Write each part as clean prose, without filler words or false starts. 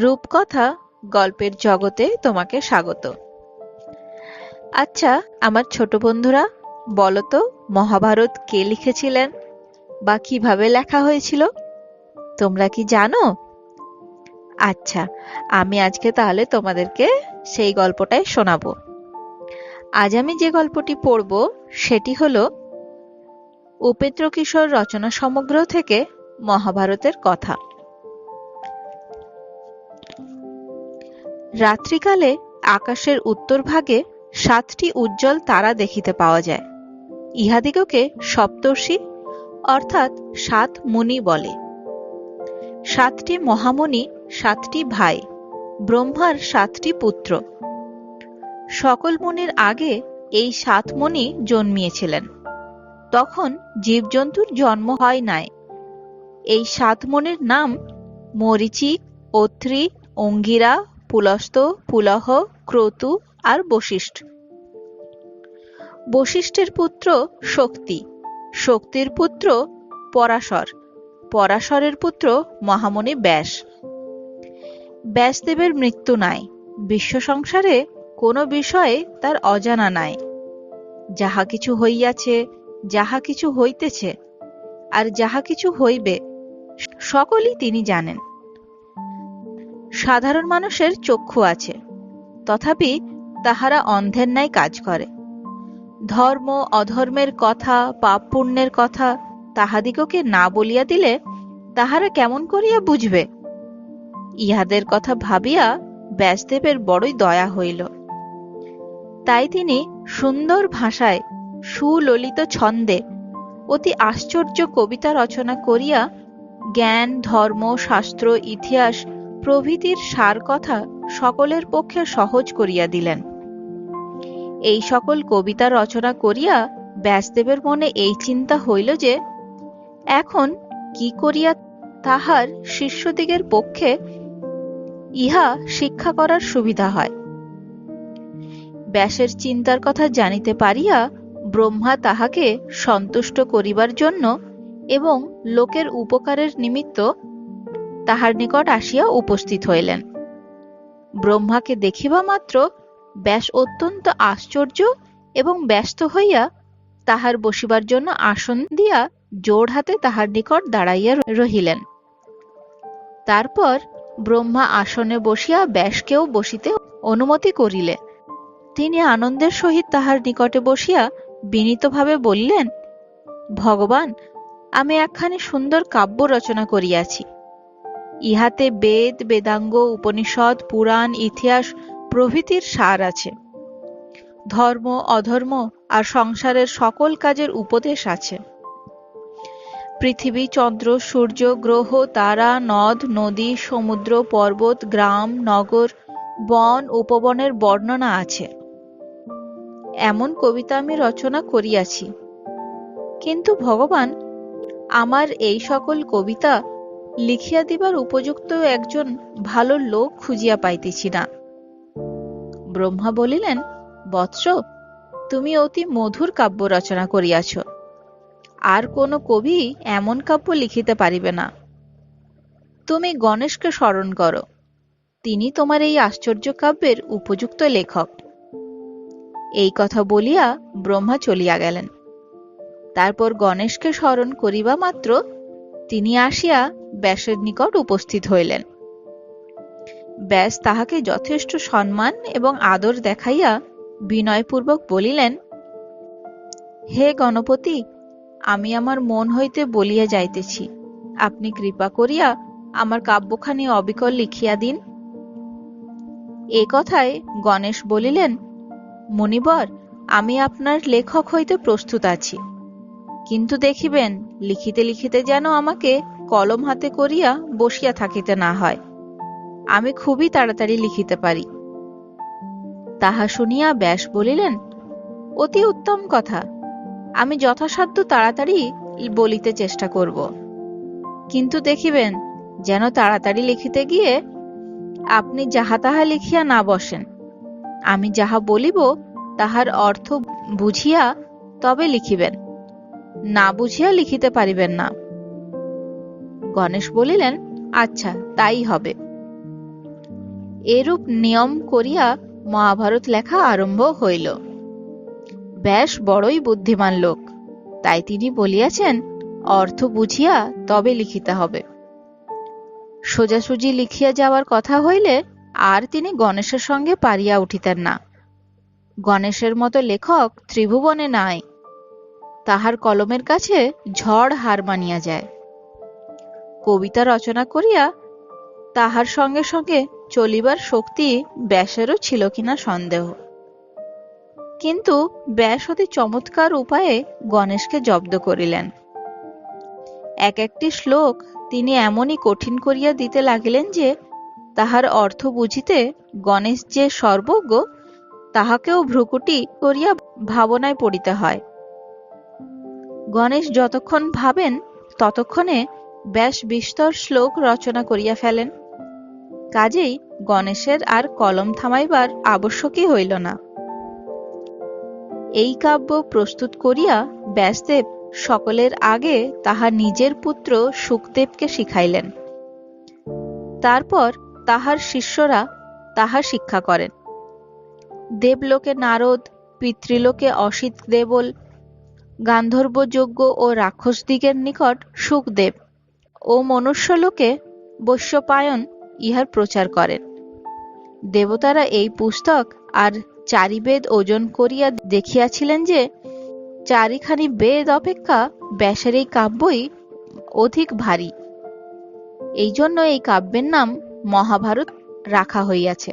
রূপকথা গল্পের জগতে তোমাকে স্বাগত। আচ্ছা, আমার ছোট বন্ধুরা, বলো তো মহাভারত কে লিখেছিলেন বা কিভাবে লেখা হয়েছিল? তোমরা কি জানো? আচ্ছা, আমি আজকে তাহলে তোমাদেরকে সেই গল্পটাই শোনাবো। আজ আমি যে গল্পটি পড়ব সেটি হলো উপেন্দ্র কিশোর রচনা সমগ্র থেকে মহাভারতের কথা। রাত্রিকালে আকাশের উত্তর ভাগে 7টি উজ্জ্বল তারা দেখিতে পাওয়া যায়। ইহাদিগকে সপ্তর্ষি অর্থাৎ 7 মুনি বলে। 7টি মহামুনি, 7টি ভাই, ব্রহ্মার 7টি পুত্র। সকল মুনির আগে এই 7 মুনি জন্মিয়েছিলেন। তখন জীবজন্তুর জন্ম হয় নাই। এই 7 মুনির নাম মরীচি, অত্রি, অঙ্গিরা, পুলস্ত, পুলহ, ক্রতু আর বশিষ্ঠ। বশিষ্ঠের পুত্র শক্তি, শক্তির পুত্র পরাশর, পরাশরের পুত্র মহামুনি ব্যাস। ব্যাসদেবের মৃত্যু নাই। বিশ্ব সংসারে কোনো বিষয়ে তার অজানা নাই। যাহা কিছু হইয়াছে, যাহা কিছু হইতেছে, আর যাহা কিছু হইবে, সকলই তিনি জানেন। সাধারণ মানুষের চক্ষু আছে, তথাপি তাহারা অন্ধের ন্যায় কাজ করে। ধর্ম অধর্মের কথা, পাপ পুণ্যের কথা তাহাদিগকে না বলিয়া দিলে তাহারা কেমন করিয়া বুঝবে? ইহাদের কথা ভাবিয়া ব্যাসদেবের বড়ই দয়া হইল। তাই তিনি সুন্দর ভাষায় সুললিত ছন্দে অতি আশ্চর্য কবিতা রচনা করিয়া জ্ঞান, ধর্ম, শাস্ত্র, ইতিহাস প্রভৃতির সার কথা সকলের পক্ষে সহজ করিয়া দিলেন। এই সকল কবিতা রচনা করিয়া ব্যাসদেবের মনে এই চিন্তা হইল যে এখন কি করিয়া তাহার শিষ্যদিগের পক্ষে ইহা শিক্ষা করার সুবিধা হয়। ব্যাসের চিন্তার কথা জানিতে পারিয়া ব্রহ্মা তাহাকে সন্তুষ্ট করিবার জন্য এবং লোকের উপকারের নিমিত্ত তাহার নিকট আসিয়া উপস্থিত হইলেন। ব্রহ্মাকে দেখিবা মাত্র ব্যাস অত্যন্ত আশ্চর্য এবং ব্যস্ত হইয়া তাহার বসিবার জন্য আসন দিয়া জোড় হাতে তাহার নিকট দাঁড়াইয়া রহিলেন। তারপর ব্রহ্মা আসনে বসিয়া ব্যাসকেও বসিতে অনুমতি করিলে। তিনি আনন্দের সহিত তাহার নিকটে বসিয়া বিনীতভাবে বলিলেন, ভগবান, আমি একখানি সুন্দর কাব্য রচনা করিয়াছি। ইহাতে বেদ, বেদাঙ্গ, উপনিষদ, পুরাণ, ইতিহাস প্রভৃতির সার আছে। ধর্ম অধর্ম আর সংসারের সকল কাজের উপদেশ আছে। পৃথিবী, চন্দ্র, সূর্য, গ্রহ, তারা, নদ, নদী, সমুদ্র, পর্বত, গ্রাম, নগর, বন, উপবনের বর্ণনা আছে। এমন কবিতা আমি রচনা করিয়াছি। কিন্তু ভগবান, আমার এই সকল কবিতা লিখিয়া দিবার উপযুক্ত একজন ভালো লোক খুঁজিয়া পাইতেছি না। ব্রহ্মা বলিলেন, বৎস, তুমি অতি মধুর কাব্য রচনা করিয়াছ। আর কোন কবি এমন কাব্য লিখিতে পারিবে না। তুমি গণেশকে স্মরণ করো, তিনি তোমার এই আশ্চর্য কাব্যের উপযুক্ত লেখক। এই কথা বলিয়া ব্রহ্মা চলিয়া গেলেন। তারপর গণেশকে স্মরণ করিবা মাত্র তিনি আসিয়া ব্যাসের নিকট উপস্থিত হইলেন। ব্যাস তাহাকে যথেষ্ট সম্মান এবং আদর দেখাইয়া বিনয়পূর্বক বলিলেন, হে গণপতি, আমি আমার মন হইতে বলিয়া যাইতেছি, আপনি কৃপা করিয়া আমার কাব্যখানি অবিকল লিখিয়া দিন। এ কথায় গণেশ বলিলেন, মুনিবর, আমি আপনার লেখক হইতে প্রস্তুত আছি, কিন্তু দেখিবেন লিখিতে লিখিতে যেন আমাকে কলম হাতে করিয়া বসিয়া থাকিতে না হয়। আমি খুবই তাড়াতাড়ি লিখিতে পারি। তাহা শুনিয়া ব্যাস বলিলেন, অতি উত্তম কথা, আমি যথাসাধ্য তাড়াতাড়ি বলিতে চেষ্টা করব, কিন্তু দেখিবেন যেন তাড়াতাড়ি লিখিতে গিয়ে আপনি যাহা তাহা লিখিয়া না বসেন। আমি যাহা বলিব তাহার অর্থ বুঝিয়া তবে লিখিবেন, না বুঝিয়া লিখিতে পারিবেন না। গণেশ বলিলেন, আচ্ছা, তাই হবে। এরূপ নিয়ম করিয়া মহাভারত লেখা আরম্ভ হইল। ব্যাস বড়ই বুদ্ধিমান লোক, তাই তিনি বলিয়াছেন, অর্থ বুঝিয়া তবে লিখিতে হবে। সোজাসুজি লিখিয়া যাওয়ার কথা হইলে আর তিনি গণেশের সঙ্গে পারিয়া উঠিতেন না। গণেশের মতো লেখক ত্রিভুবনে নাই। তাহার কলমের কাছে ঝড় হার মানিয়া যায়। কবিতা রচনা করিয়া তাহার সঙ্গে সঙ্গে চলিবার শক্তি ব্যাসেরও ছিল কিনা সন্দেহ। কিন্তু ব্যাস অতি চমৎকার উপায়ে গণেশকে জব্দ করিলেন। এক একটি শ্লোক তিনি এমনই কঠিন করিয়া দিতে লাগিলেন যে তাহার অর্থ বুঝিতে গণেশ যে সর্বজ্ঞ তাহাকেও ভ্রুকুটি করিয়া ভাবনায় পড়িতে হয়। গণেশ যতক্ষণ ভাবেন ততক্ষণে ব্যাস বিস্তর শ্লোক রচনা করিয়া ফেলেন। কাজেই গণেশের আর কলম থামাইবার আবশ্যকই হইল না। এই কাব্য প্রস্তুত করিয়া ব্যাসদেব সকলের আগে তাহার নিজের পুত্র শুকদেবকে শিখাইলেন। তারপর তাহার শিষ্যরা তাহা শিক্ষা করেন। দেবলোকে নারদ, পিতৃলোকে অসিত দেবল, গান্ধর্ব যজ্ঞ ও রাক্ষসদিগের নিকট শুকদেব ও মনুষ্যলোকে বৈশ্যপায়ন ইহার প্রচার করেন। দেবতারা এই পুস্তক আর চারিবেদ ওজন করিয়া দেখিয়াছিলেন যে চারিখানি বেদ অপেক্ষা ব্যাসের এই কাব্যই অধিক ভারী। এই জন্য এই কাব্যের নাম মহাভারত রাখা হইয়াছে।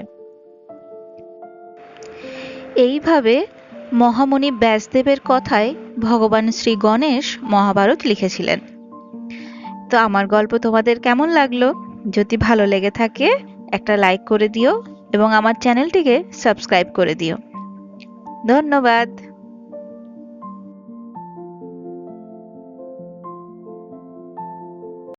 এইভাবে মহামুনি ব্যাসদেবের কথায় ভগবান শ্রী গণেশ মহাভারত লিখেছিলেন। তো আমার গল্প তোমাদের কেমন লাগলো? যদি ভালো লেগে থাকে একটা লাইক করে দিও এবং আমার চ্যানেলটিকে সাবস্ক্রাইব করে দিও। ধন্যবাদ।